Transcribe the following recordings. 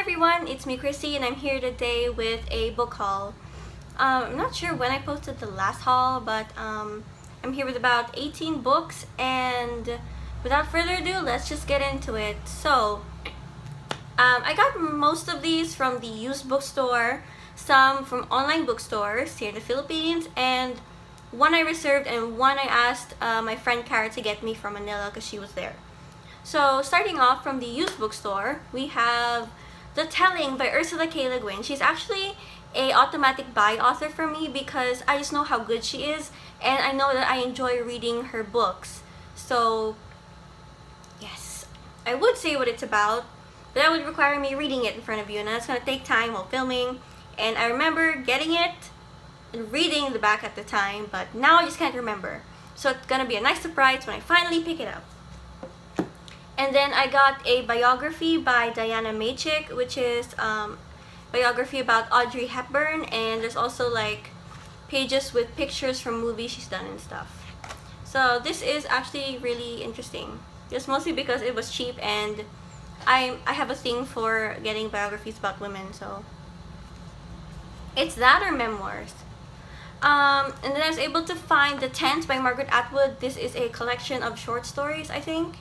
everyone, it's me Christy and I'm here today with a book haul. I'm not sure when I posted the last haul, but I'm here with about 18 books, and without further ado, let's just get into it. So, I got most of these from the used bookstore, some from online bookstores here in the Philippines, and one I reserved and one I asked my friend Kara to get me from Manila because she was there. So, starting off from the used bookstore, we have The Telling by Urusla Guin. She's actually a automatic buy author for me because I just know how good she is, and I know that I enjoy reading her books. So, yes, I would say what it's about, but that would require me reading it in front of you, and that's going to take time while filming. And I remember getting it and reading the back at the time, but now I just can't remember. So it's going to be a nice surprise when I finally pick it up. And then I got a biography by Diana Maychick, which is biography about Audrey Hepburn, and there's also like pages with pictures from movies she's done and stuff. So this is actually really interesting, just mostly because it was cheap, and I have a thing for getting biographies about women, so it's that or memoirs. And then I was able to find The Tent by Margaret Atwood. This is a collection of short stories, I think.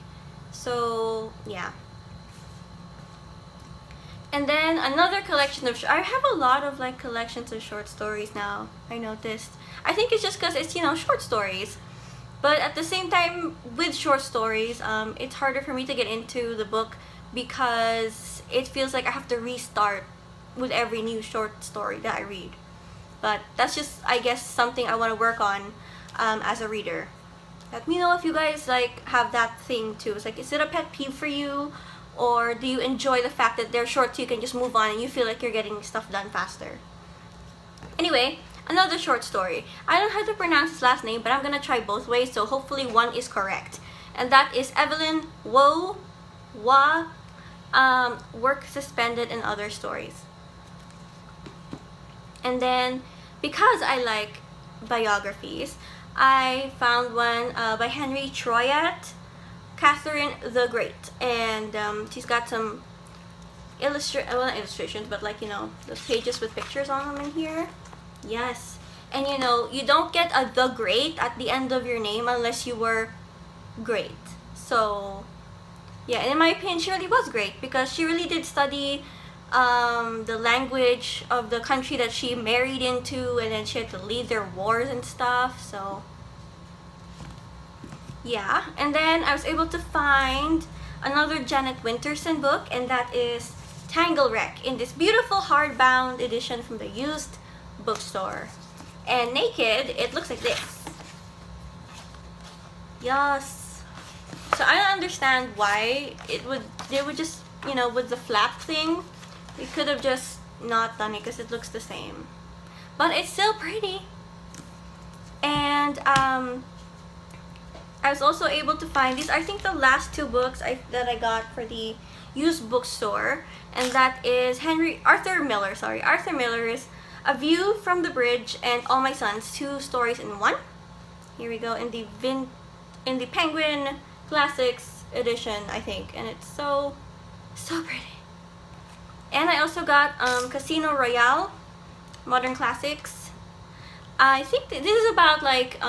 So, yeah. And then another collection of... I have a lot of like collections of short stories now, I noticed. I think it's just because it's, short stories. But at the same time, with short stories, it's harder for me to get into the book because it feels like I have to restart with every new short story that I read. But that's just, I guess, something I want to work on as a reader. Let me know if you guys like have that thing too. It's like, is it a pet peeve for you, or do you enjoy the fact that they're short so you can just move on and you feel like you're getting stuff done faster? Anyway, another short story. I don't know how to pronounce his last name, but I'm gonna try both ways, so hopefully one is correct. And that is Evelyn Waugh, Work Suspended and Other Stories. And then, because I like biographies, I found one by Henry Troyat, Catherine the Great, and she's got some not illustrations, but like, those pages with pictures on them in here. Yes, and you don't get a the Great at the end of your name unless you were great. So, yeah, and in my opinion, she really was great because she really did study the language of the country that she married into, and then she had to leave their wars and stuff. So yeah, and then I was able to find another Jeanette Winterson book, and that is Tanglewreck in this beautiful hardbound edition from the used bookstore. And naked, it looks like this. Yes. So I don't understand why they would just, with the flap thing, we could have just not done it because it looks the same. But it's still pretty. And I was also able to find these, I think the last two books that I got for the used bookstore, and that is Arthur Miller's A View from the Bridge and All My Sons, 2 stories in one. Here we go, in the Penguin Classics edition, I think, and it's so pretty. And I also got Casino Royale, Modern Classics. I think this is about like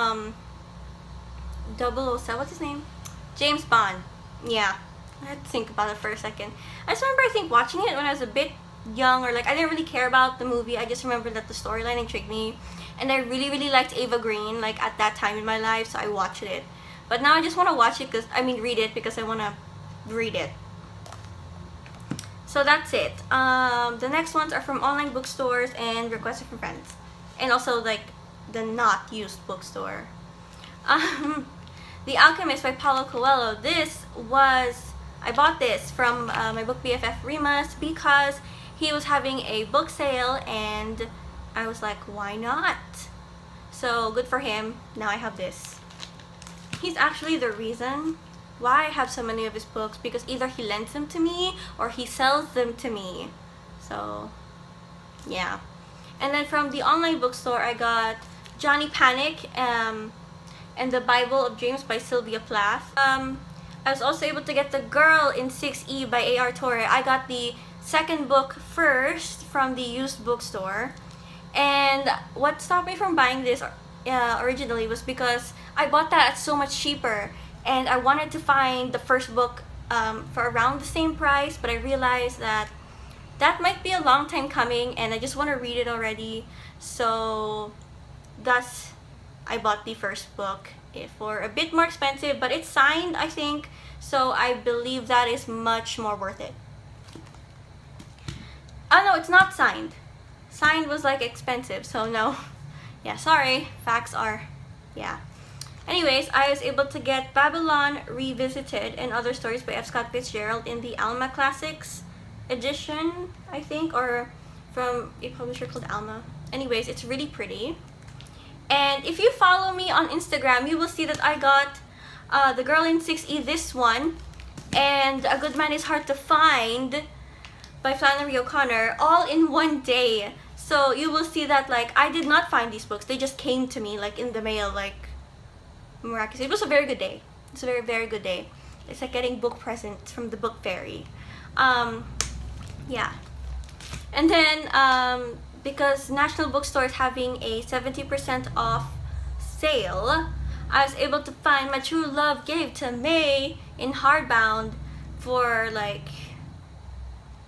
007, what's his name? James Bond. Yeah, I had to think about it for a second. I just remember, I think, watching it when I was a bit young, or like I didn't really care about the movie. I just remember that the storyline intrigued me, and I really liked Eva Green like at that time in my life, so I watched it. But now I just want to watch it read it because I want to read it. So that's it. The next ones are from online bookstores and requested from friends, and also like the not used bookstore. The Alchemist by Paolo Coelho. I bought this from my book BFF Remus because he was having a book sale, and I was like, why not? So good for him. Now I have this. He's actually the reason why I have so many of his books, because either he lends them to me or he sells them to me. So yeah. And then from the online bookstore, I got Johnny Panic and the Bible of Dreams by Sylvia Plath. I was also able to get The Girl in 6E by A.R. Torre. I got the second book first from the used bookstore. And what stopped me from buying this originally was because I bought that at so much cheaper, and I wanted to find the first book for around the same price, but I realized that that might be a long time coming and I just want to read it already. So thus I bought the first book for a bit more expensive, but it's signed, I think, so I believe that is much more worth it. Oh no, it's not signed. Signed was like expensive, so no. Yeah, sorry, facts are, yeah. Anyways, I was able to get Babylon Revisited and Other Stories by F. Scott Fitzgerald in the Alma Classics edition, I think, or from a publisher called Alma. Anyways, it's really pretty. And if you follow me on Instagram, you will see that I got The Girl in 6E, this one, and A Good Man is Hard to Find by Flannery O'Connor, all in one day. So you will see that, like, I did not find these books. They just came to me, like, in the mail, like, miraculously. It was a very good day. It's a very, very good day. It's like getting book presents from the book fairy. Yeah. And then, because National Bookstore is having a 70% off sale, I was able to find My True Love Gave to May in hardbound for, like,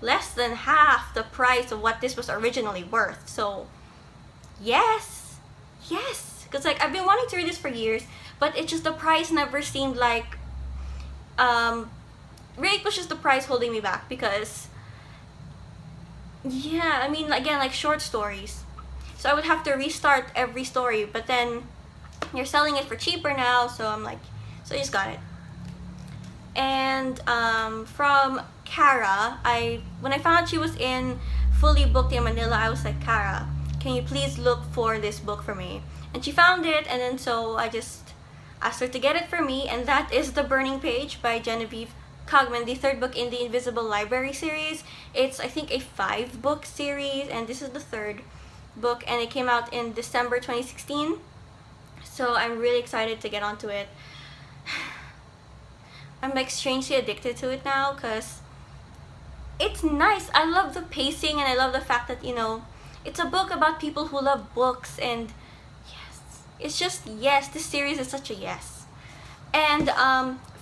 less than half the price of what this was originally worth. So yes, because like I've been wanting to read this for years, but it's just the price never seemed like really, it was just the price holding me back. Because yeah, I mean, again, like short stories, so I would have to restart every story, but then you're selling it for cheaper now, so I'm like, so I just got it. And from Kara, when I found out she was in Fully Booked in Manila, I was like, Kara, can you please look for this book for me? And she found it, and then so I just asked her to get it for me, and that is The Burning Page by Genevieve Cogman, the third book in the Invisible Library series. It's, I think, a 5-book series, and this is the third book, and it came out in December 2016. So I'm really excited to get onto it. I'm like strangely addicted to it now because it's nice. I love the pacing, and I love the fact that, you know, it's a book about people who love books, and yes, it's just yes, this series is such a yes. And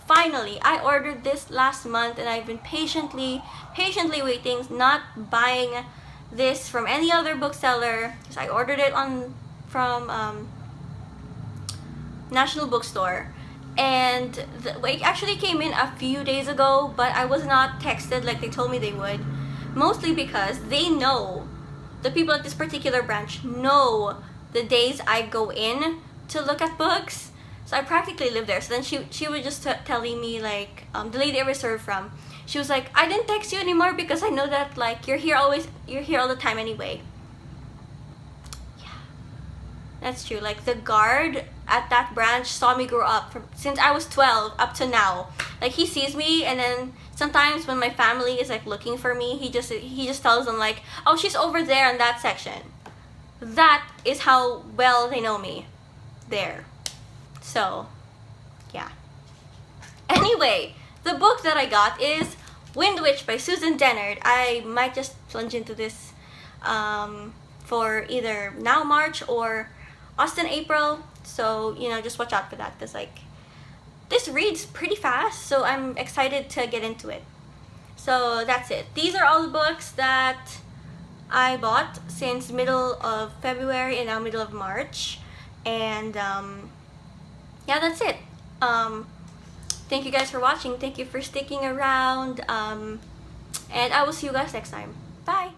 finally, I ordered this last month, and I've been patiently waiting, not buying this from any other bookseller, because I ordered it from National Bookstore. And it actually came in a few days ago, but I was not texted like they told me they would. Mostly because they know, the people at this particular branch know the days I go in to look at books. So I practically live there. So then she was just telling me, like, the lady I reserved from, she was like, I didn't text you anymore because I know that, like, you're here all the time anyway. That's true. Like, the guard at that branch saw me grow up since I was 12 up to now. Like, he sees me, and then sometimes when my family is like looking for me, he just tells them, like, oh, she's over there in that section. That is how well they know me there. So yeah. Anyway, the book that I got is Windwitch by Susan Dennard. I might just plunge into this for either now March or Austin April, so, you know, just watch out for that, because, like, this reads pretty fast, so I'm excited to get into it. So that's it. These are all the books that I bought since middle of February and now middle of March, and yeah, that's it. Thank you guys for watching. Thank you for sticking around, and I will see you guys next time. Bye!